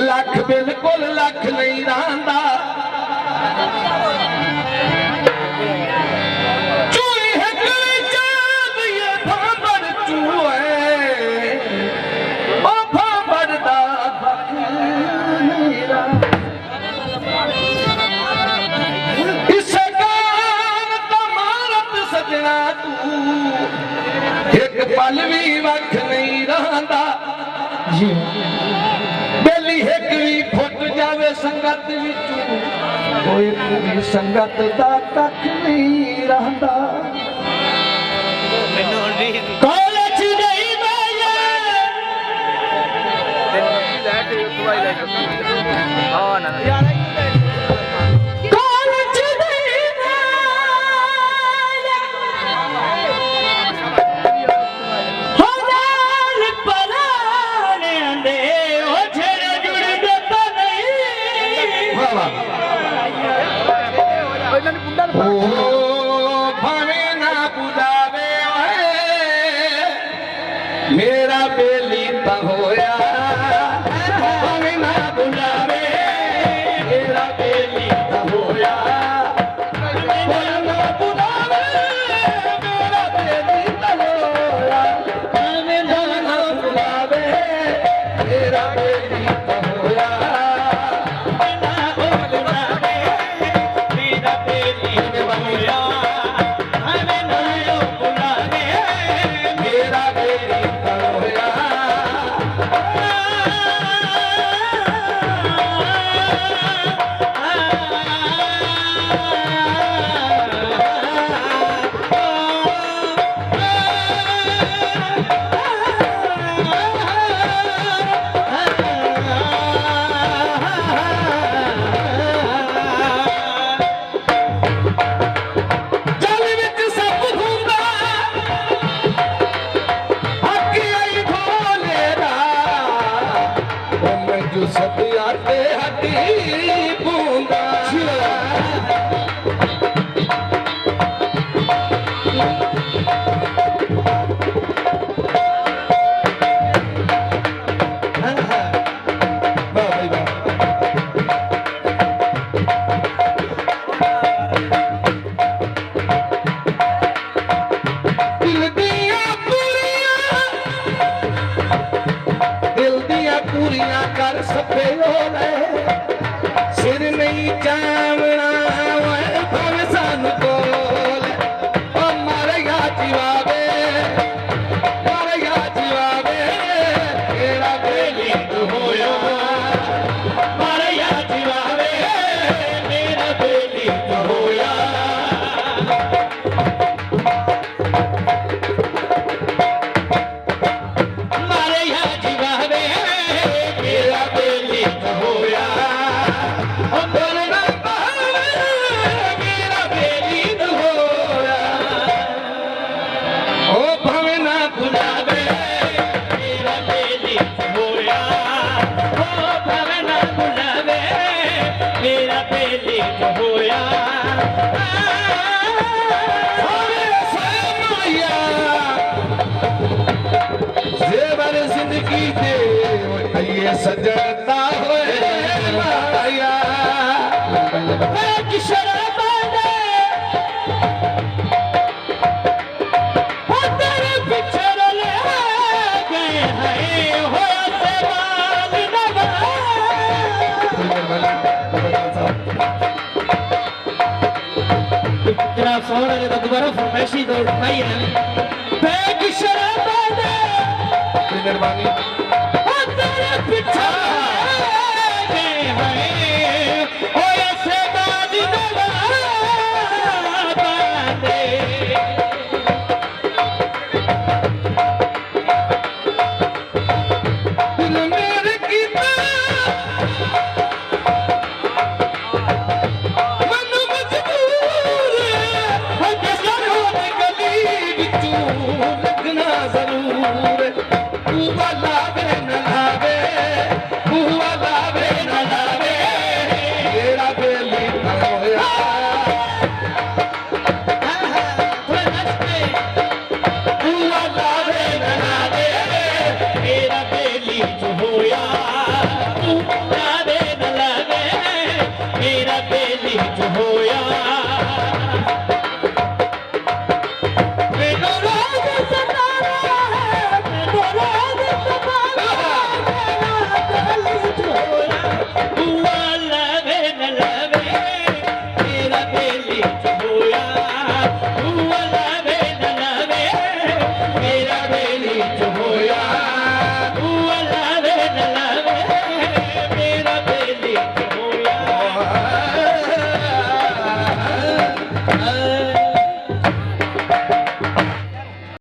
लख बिल्कुल लख नहीं रहा पल भी वख नहीं रहा बेली एक भी फुट जावे संगत कोई पूरी संगत का कख नहीं रहा कॉलेज नहीं मेरा बेली तो होया ना बुलावे मेरा बेली तो होया ना बुलावे मेरा बेली तो होया ना बुलावे मेरा बेली तो होया ना बुलावे मेरा बेली तो होया पूरियां कर सके सिर नहीं चावना भावे सानू बोल मारेगा जीवावे मेरा बेली तो होया मारेगा जीवावे मेरा बेली तो होया जिंदगी दे ये सजता सोना ने दोबारा फरमाइशी दौड़ पाई है मेहरबानी।